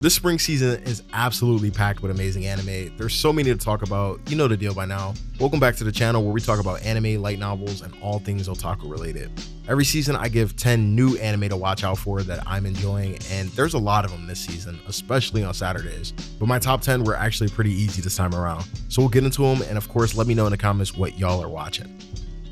This spring season is absolutely packed with amazing anime. There's so many to talk about, you know the deal by now. Welcome back to the channel where we talk about anime, light novels, and all things otaku related. Every season I give 10 new anime to watch out for that I'm enjoying, and there's a lot of them this season, especially on Saturdays. But my top 10 were actually pretty easy this time around. So we'll get into them, and of course let me know in the comments what y'all are watching.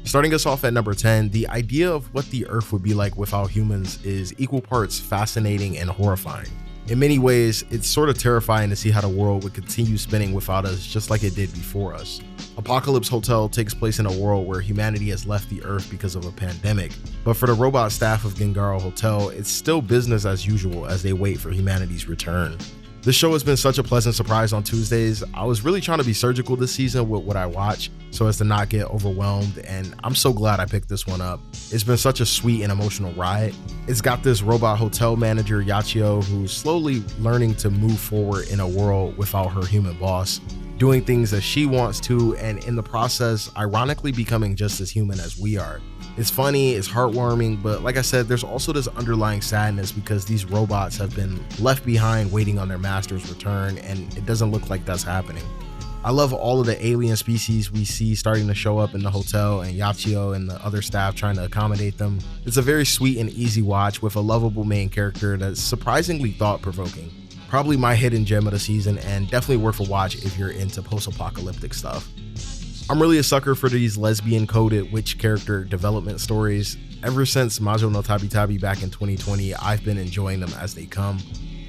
Starting us off at number 10, the idea of what the Earth would be like without humans is equal parts fascinating and horrifying. In many ways, it's sort of terrifying to see how the world would continue spinning without us just like it did before us. Apocalypse Hotel takes place in a world where humanity has left the Earth because of a pandemic, but for the robot staff of Gquuuuuux Hotel, it's still business as usual as they wait for humanity's return. This show has been such a pleasant surprise on Tuesdays. I was really trying to be surgical this season with what I watch so as to not get overwhelmed, and I'm so glad I picked this one up. It's been such a sweet and emotional ride. It's got this robot hotel manager, Yachio, who's slowly learning to move forward in a world without her human boss, doing things as she wants to, and in the process, ironically becoming just as human as we are. It's funny, it's heartwarming, but like I said, there's also this underlying sadness because these robots have been left behind waiting on their master's return, and it doesn't look like that's happening. I love all of the alien species we see starting to show up in the hotel, and Yachio and the other staff trying to accommodate them. It's a very sweet and easy watch with a lovable main character that's surprisingly thought-provoking. Probably my hidden gem of the season, and definitely worth a watch if you're into post-apocalyptic stuff. I'm really a sucker for these lesbian-coded witch character development stories. Ever since Majo no Tabi Tabi back in 2020, I've been enjoying them as they come.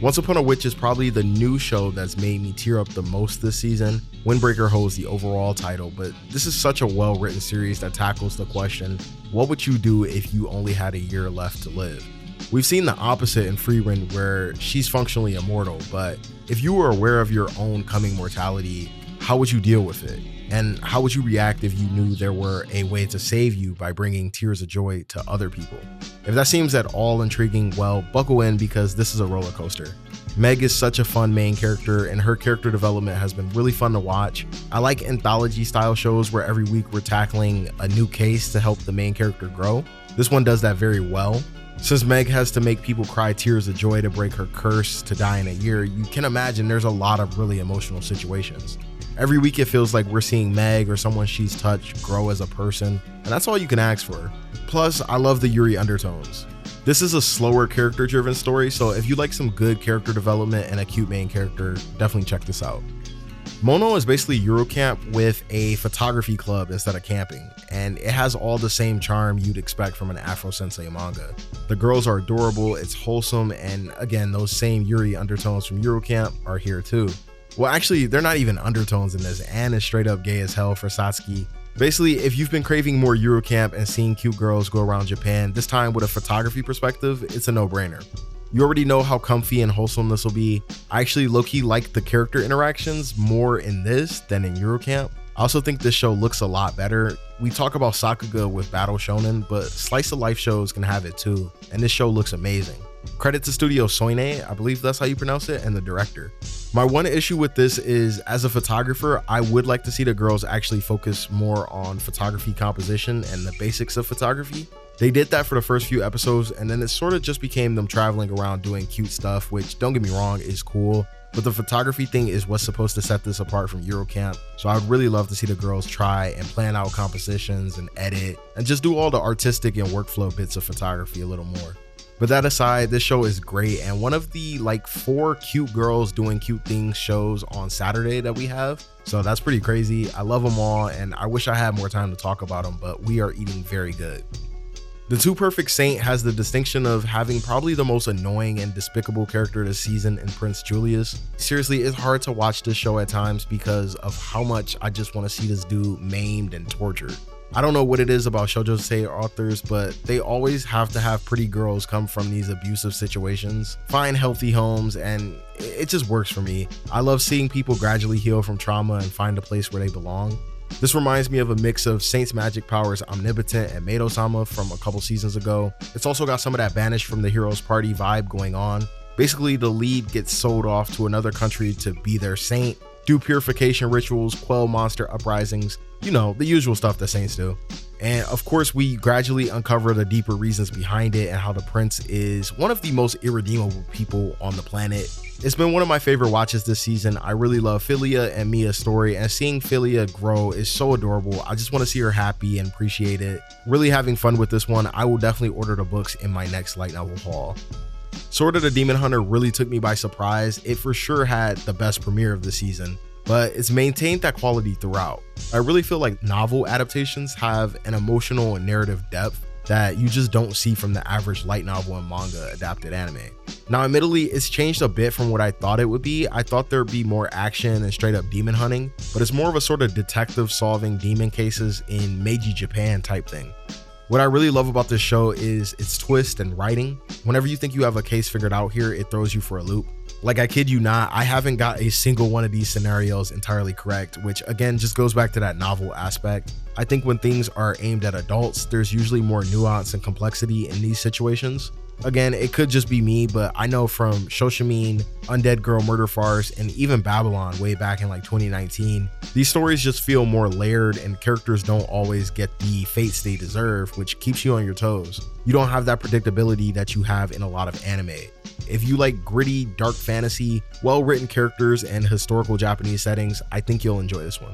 Once Upon a Witch is probably the new show that's made me tear up the most this season. Windbreaker holds the overall title, but this is such a well-written series that tackles the question, what would you do if you only had a year left to live? We've seen the opposite in Frieren where she's functionally immortal, but if you were aware of your own coming mortality, how would you deal with it? And how would you react if you knew there were a way to save you by bringing tears of joy to other people? If that seems at all intriguing, well, buckle in because this is a roller coaster. Meg is such a fun main character, and her character development has been really fun to watch. I like anthology style shows where every week we're tackling a new case to help the main character grow. This one does that very well. Since Meg has to make people cry tears of joy to break her curse to die in a year, you can imagine there's a lot of really emotional situations. Every week it feels like we're seeing Meg or someone she's touched grow as a person, and that's all you can ask for. Plus, I love the Yuri undertones. This is a slower character-driven story, so if you like some good character development and a cute main character, definitely check this out. Mono is basically Eurocamp with a photography club instead of camping, and it has all the same charm you'd expect from an Afro Sensei manga. The girls are adorable, it's wholesome, and again, those same Yuri undertones from Eurocamp are here too. Well, actually, they're not even undertones in this. Anne is straight up gay as hell for Satsuki. Basically, if you've been craving more Eurocamp and seeing cute girls go around Japan, this time with a photography perspective, it's a no-brainer. You already know how comfy and wholesome this will be. I actually low-key like the character interactions more in this than in Eurocamp. I also think this show looks a lot better. We talk about Sakuga with Battle Shonen, but slice of life shows can have it too, and this show looks amazing. Credit to Studio Soine, I believe that's how you pronounce it, and the director. My one issue with this is, as a photographer, I would like to see the girls actually focus more on photography composition and the basics of photography. They did that for the first few episodes, and then it sort of just became them traveling around doing cute stuff, which, don't get me wrong, is cool. But the photography thing is what's supposed to set this apart from Eurocamp, so I'd really love to see the girls try and plan out compositions and edit, and just do all the artistic and workflow bits of photography a little more. But that aside, this show is great, and one of the 4 cute girls doing cute things shows on Saturday that we have, so that's pretty crazy. I love them all, and I wish I had more time to talk about them, but we are eating very good. The Two Perfect Saint has the distinction of having probably the most annoying and despicable character this season in Prince Julius. Seriously, it's hard to watch this show at times because of how much I just want to see this dude maimed and tortured. I don't know what it is about shoujo sei authors, but they always have to have pretty girls come from these abusive situations, find healthy homes, and it just works for me. I love seeing people gradually heal from trauma and find a place where they belong. This reminds me of a mix of Saint's magic powers Omnipotent and Maid-sama from a couple seasons ago. It's also got some of that Banished from the Hero's Party vibe going on. Basically, the lead gets sold off to another country to be their saint, do purification rituals, quell monster uprisings, you know, the usual stuff that saints do. And of course, we gradually uncover the deeper reasons behind it and how the prince is one of the most irredeemable people on the planet. It's been one of my favorite watches this season. I really love Philia and Mia's story, and seeing Philia grow is so adorable. I just want to see her happy and appreciate it. Really having fun with this one. I will definitely order the books in my next light novel haul. Sword of the Demon Hunter really took me by surprise. It for sure had the best premiere of the season, but it's maintained that quality throughout. I really feel like novel adaptations have an emotional and narrative depth that you just don't see from the average light novel and manga adapted anime. Now, admittedly, it's changed a bit from what I thought it would be. I thought there'd be more action and straight up demon hunting, but it's more of a sort of detective solving demon cases in Meiji Japan type thing. What I really love about this show is its twist and writing. Whenever you think you have a case figured out here, it throws you for a loop. Like, I kid you not, I haven't got a single one of these scenarios entirely correct, which again just goes back to that novel aspect. I think when things are aimed at adults, there's usually more nuance and complexity in these situations. Again, it could just be me, but I know from Shoshimin, Undead Girl Murder Farce, and even Babylon way back in like 2019, these stories just feel more layered and characters don't always get the fates they deserve, which keeps you on your toes. You don't have that predictability that you have in a lot of anime. If you like gritty, dark fantasy, well-written characters, and historical Japanese settings, I think you'll enjoy this one.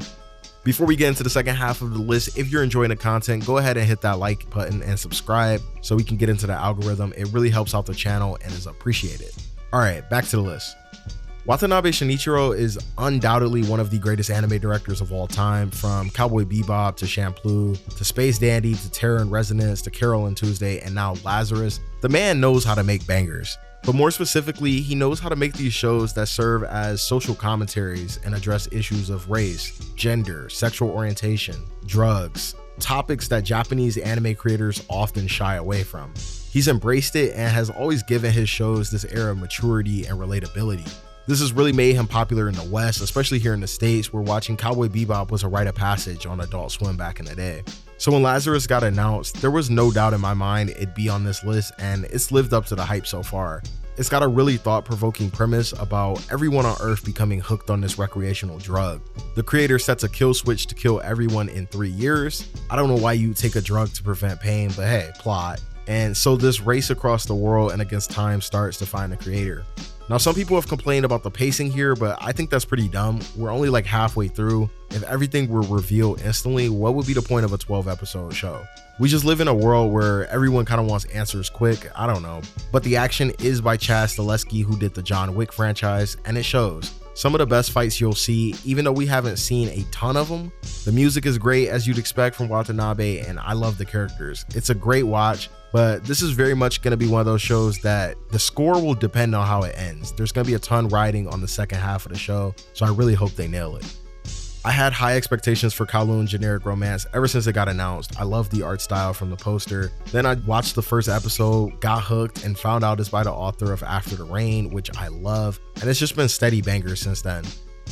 Before we get into the second half of the list, if you're enjoying the content, go ahead and hit that like button and subscribe so we can get into the algorithm. It really helps out the channel and is appreciated. All right, back to the list. Watanabe Shinichiro is undoubtedly one of the greatest anime directors of all time, from Cowboy Bebop to Shampoo to Space Dandy to Terror in Resonance to Carol and Tuesday and now Lazarus. The man knows how to make bangers. But more specifically, he knows how to make these shows that serve as social commentaries and address issues of race, gender, sexual orientation, drugs, topics that Japanese anime creators often shy away from. He's embraced it and has always given his shows this air of maturity and relatability. This has really made him popular in the West, especially here in the States, where watching Cowboy Bebop was a rite of passage on Adult Swim back in the day. So when Lazarus got announced, there was no doubt in my mind it'd be on this list, and it's lived up to the hype so far. It's got a really thought-provoking premise about everyone on Earth becoming hooked on this recreational drug. The creator sets a kill switch to kill everyone in 3 years. I don't know why you take a drug to prevent pain, but hey, plot. And so this race across the world and against time starts to find the creator. Now, some people have complained about the pacing here, but I think that's pretty dumb. We're only like halfway through. If everything were revealed instantly, what would be the point of a 12-episode show? We just live in a world where everyone kind of wants answers quick. I don't know. But the action is by Chad Stahelski, who did the John Wick franchise, and it shows. Some of the best fights you'll see, even though we haven't seen a ton of them. The music is great, as you'd expect from Watanabe, and I love the characters. It's a great watch, but this is very much going to be one of those shows that the score will depend on how it ends. There's going to be a ton riding on the second half of the show, so I really hope they nail it. I had high expectations for Kowloon Generic Romance ever since it got announced. I love the art style from the poster. Then I watched the first episode, got hooked, and found out it's by the author of After the Rain, which I love, and it's just been steady bangers since then.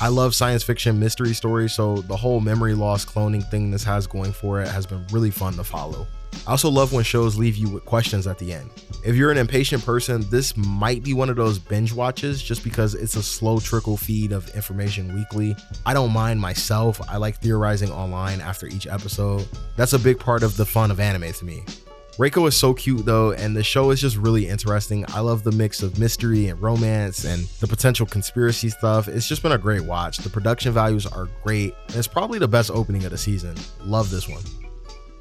I love science fiction mystery stories, so the whole memory loss cloning thing this has going for it has been really fun to follow. I also love when shows leave you with questions at the end. If you're an impatient person, this might be one of those binge watches just because it's a slow trickle feed of information weekly. I don't mind myself. I like theorizing online after each episode. That's a big part of the fun of anime to me. Reiko is so cute though, and the show is just really interesting. I love the mix of mystery and romance and the potential conspiracy stuff. It's just been a great watch. The production values are great, and it's probably the best opening of the season. Love this one.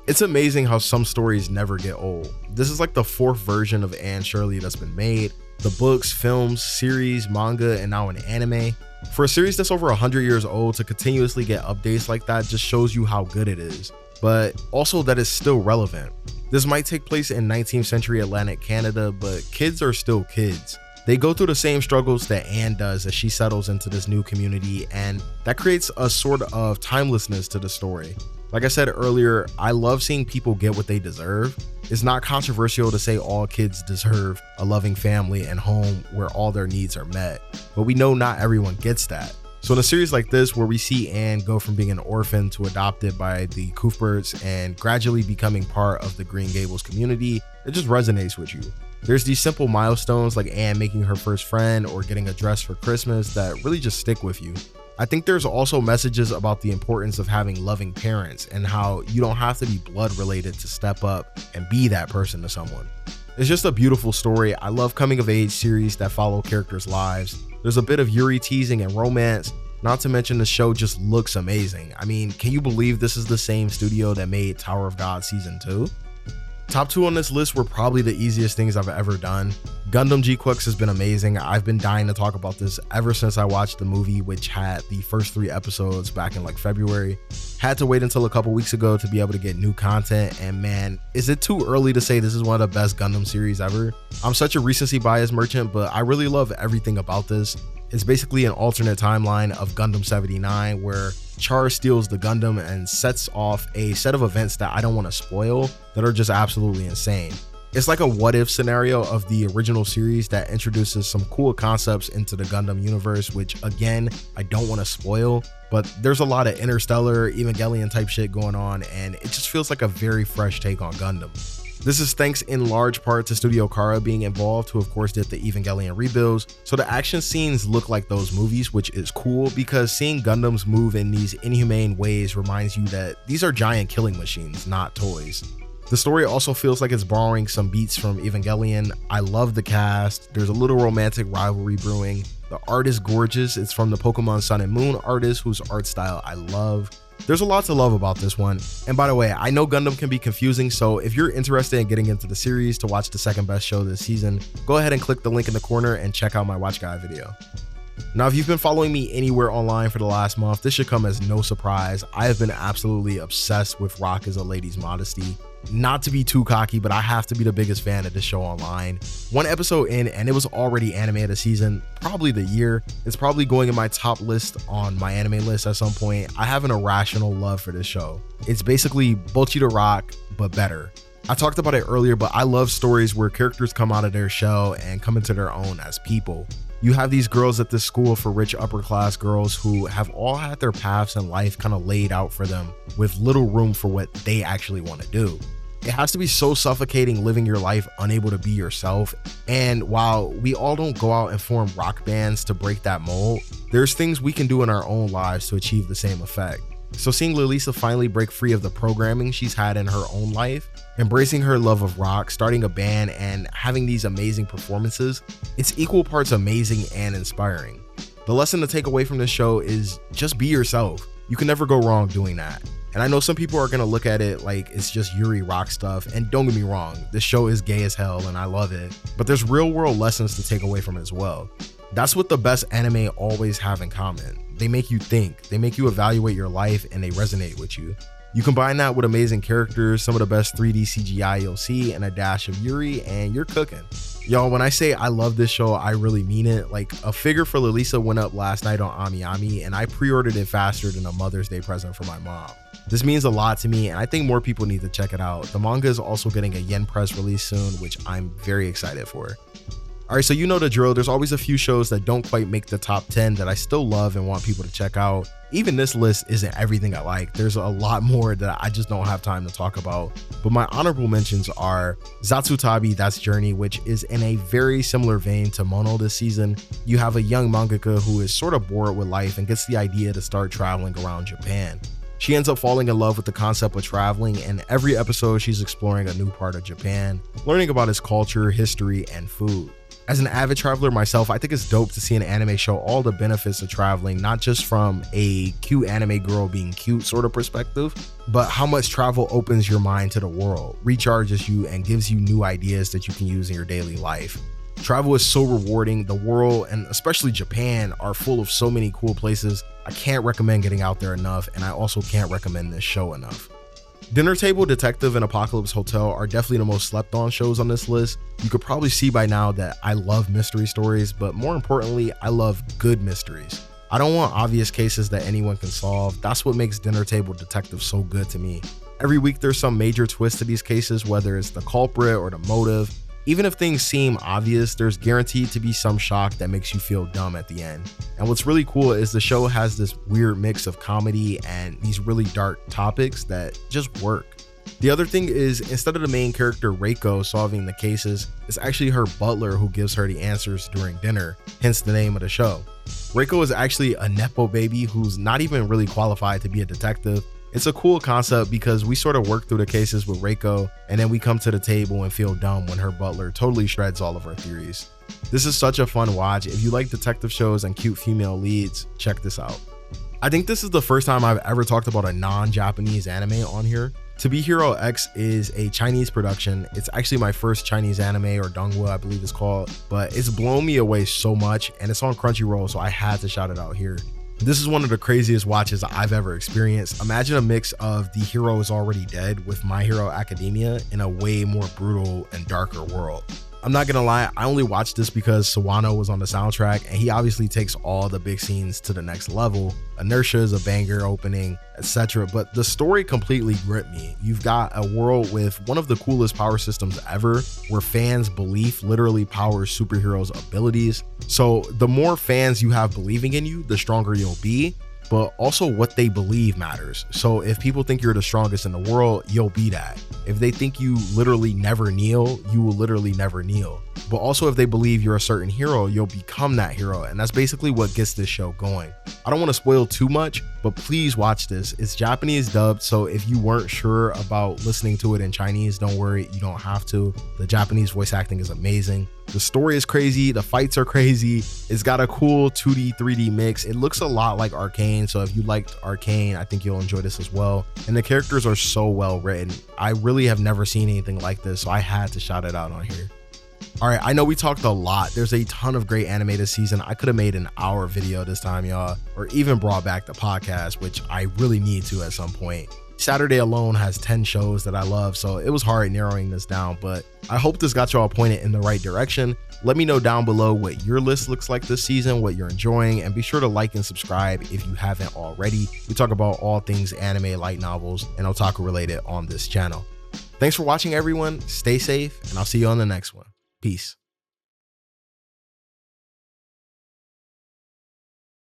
It's amazing how some stories never get old. This is like the 4th version of Anne Shirley that's been made. The books, films, series, manga, and now an anime. For a series that's over 100 years old, to continuously get updates like that just shows you how good it is, but also that it's still relevant. This might take place in 19th century Atlantic Canada, but kids are still kids. They go through the same struggles that Anne does as she settles into this new community, and that creates a sort of timelessness to the story. Like I said earlier, I love seeing people get what they deserve. It's not controversial to say all kids deserve a loving family and home where all their needs are met, but we know not everyone gets that. So in a series like this, where we see Anne go from being an orphan to adopted by the Cuthberts and gradually becoming part of the Green Gables community, it just resonates with you. There's these simple milestones like Anne making her first friend or getting a dress for Christmas that really just stick with you. I think there's also messages about the importance of having loving parents and how you don't have to be blood related to step up and be that person to someone. It's just a beautiful story. I love coming of age series that follow characters' lives. There's a bit of Yuri teasing and romance, not to mention the show just looks amazing. I mean, can you believe this is the same studio that made Tower of God Season 2? Top 2 on this list were probably the easiest things I've ever done. Gundam Gquuuuuux has been amazing. I've been dying to talk about this ever since I watched the movie, which had the first 3 episodes back in like February. Had to wait until a couple weeks ago to be able to get new content, and man, is it too early to say this is one of the best Gundam series ever? I'm such a recency bias merchant, but I really love everything about this. It's basically an alternate timeline of Gundam 79 where Char steals the Gundam and sets off a set of events that I don't want to spoil that are just absolutely insane. It's like a what if scenario of the original series that introduces some cool concepts into the Gundam universe, which again, I don't want to spoil, but there's a lot of Interstellar, Evangelion type shit going on, and it just feels like a very fresh take on Gundam. This is thanks in large part to Studio Kara being involved, who of course did the Evangelion rebuilds, so the action scenes look like those movies, which is cool because seeing Gundams move in these inhumane ways reminds you that these are giant killing machines, not toys. The story also feels like it's borrowing some beats from Evangelion. I love the cast, there's a little romantic rivalry brewing, the art is gorgeous, it's from the Pokemon Sun and Moon artist whose art style I love. There's a lot to love about this one. And by the way, I know Gundam can be confusing, so if you're interested in getting into the series to watch the second best show this season, go ahead and click the link in the corner and check out my watch guide video. Now, if you've been following me anywhere online for the last month, this should come as no surprise. I have been absolutely obsessed with Rock is a Lady's Modesty. Not to be too cocky, but I have to be the biggest fan of this show online. 1 episode in and it was already anime of the season, probably the year. It's probably going in my top list on my anime list at some point. I have an irrational love for this show. It's basically Bocchi to Rock, but better. I talked about it earlier, but I love stories where characters come out of their shell and come into their own as people. You have these girls at this school for rich upper class girls who have all had their paths in life kind of laid out for them with little room for what they actually want to do. It has to be so suffocating living your life unable to be yourself. And while we all don't go out and form rock bands to break that mold, there's things we can do in our own lives to achieve the same effect. So seeing Lalisa finally break free of the programming she's had in her own life, embracing her love of rock, starting a band, and having these amazing performances, it's equal parts amazing and inspiring. The lesson to take away from this show is just be yourself. You can never go wrong doing that. And I know some people are going to look at it like it's just Yuri rock stuff, and don't get me wrong, this show is gay as hell and I love it, but there's real world lessons to take away from it as well. That's what the best anime always have in common. They make you think, they make you evaluate your life, and they resonate with you. You combine that with amazing characters, some of the best 3D CGI you'll see, and a dash of Yuri, and you're cooking. Y'all, when I say I love this show, I really mean it. Like, a figure for Lalisa went up last night on Ami Ami, and I pre-ordered it faster than a Mother's Day present for my mom. This means a lot to me, and I think more people need to check it out. The manga is also getting a yen press release soon, which I'm very excited for. Alright, so you know the drill. There's always a few shows that don't quite make the top 10 that I still love and want people to check out. Even this list isn't everything I like. There's a lot more that I just don't have time to talk about. But my honorable mentions are ZatsuTabi, That's Journey, which is in a very similar vein to Mono this season. You have a young mangaka who is sort of bored with life and gets the idea to start traveling around Japan. She ends up falling in love with the concept of traveling, and every episode she's exploring a new part of Japan, learning about its culture, history, and food. As an avid traveler myself, I think it's dope to see an anime show all the benefits of traveling, not just from a cute anime girl being cute sort of perspective, but how much travel opens your mind to the world, recharges you, and gives you new ideas that you can use in your daily life. Travel is so rewarding. The world, and especially Japan, are full of so many cool places. I can't recommend getting out there enough, and I also can't recommend this show enough. Dinner Table, Detective, and Apocalypse Hotel are definitely the most slept on shows on this list. You could probably see by now that I love mystery stories, but more importantly, I love good mysteries. I don't want obvious cases that anyone can solve. That's what makes Dinner Table Detective so good to me. Every week there's some major twist to these cases, whether it's the culprit or the motive. Even if things seem obvious, there's guaranteed to be some shock that makes you feel dumb at the end. And what's really cool is the show has this weird mix of comedy and these really dark topics that just work. The other thing is, instead of the main character Reiko solving the cases, it's actually her butler who gives her the answers during dinner, hence the name of the show. Reiko is actually a Nepo baby who's not even really qualified to be a detective. It's a cool concept because we sort of work through the cases with Reiko and then we come to the table and feel dumb when her butler totally shreds all of her theories. This is such a fun watch. If you like detective shows and cute female leads, check this out. I think this is the first time I've ever talked about a non-Japanese anime on here. To Be Hero X is a Chinese production. It's actually my first Chinese anime, or donghua I believe it's called, but it's blown me away so much and it's on Crunchyroll, so I had to shout it out here. This is one of the craziest watches I've ever experienced. Imagine a mix of The Hero Is Already Dead with My Hero Academia in a way more brutal and darker world. I'm not gonna lie, I only watched this because Sawano was on the soundtrack and he obviously takes all the big scenes to the next level. Inertia is a banger opening, etc. But the story completely gripped me. You've got a world with one of the coolest power systems ever, where fans' belief literally powers superheroes' abilities. So the more fans you have believing in you, the stronger you'll be. But also what they believe matters. So if people think you're the strongest in the world, you'll be that. If they think you literally never kneel, you will literally never kneel. But also if they believe you're a certain hero, you'll become that hero. And that's basically what gets this show going. I don't want to spoil too much, but please watch this. It's Japanese dubbed, so if you weren't sure about listening to it in Chinese, don't worry, you don't have to. The Japanese voice acting is amazing. The story is crazy, the fights are crazy. It's got a cool 2D, 3D mix. It looks a lot like Arcane, so if you liked Arcane, I think you'll enjoy this as well. And the characters are so well written. I really have never seen anything like this, so I had to shout it out on here. All right, I know we talked a lot. There's a ton of great anime this season. I could have made an hour video this time, y'all, or even brought back the podcast, which I really need to at some point. Saturday alone has 10 shows that I love, so it was hard narrowing this down, but I hope this got y'all pointed in the right direction. Let me know down below what your list looks like this season, what you're enjoying, and be sure to like and subscribe if you haven't already. We talk about all things anime, light novels, and otaku related on this channel. Thanks for watching, everyone. Stay safe, and I'll see you on the next one. Peace.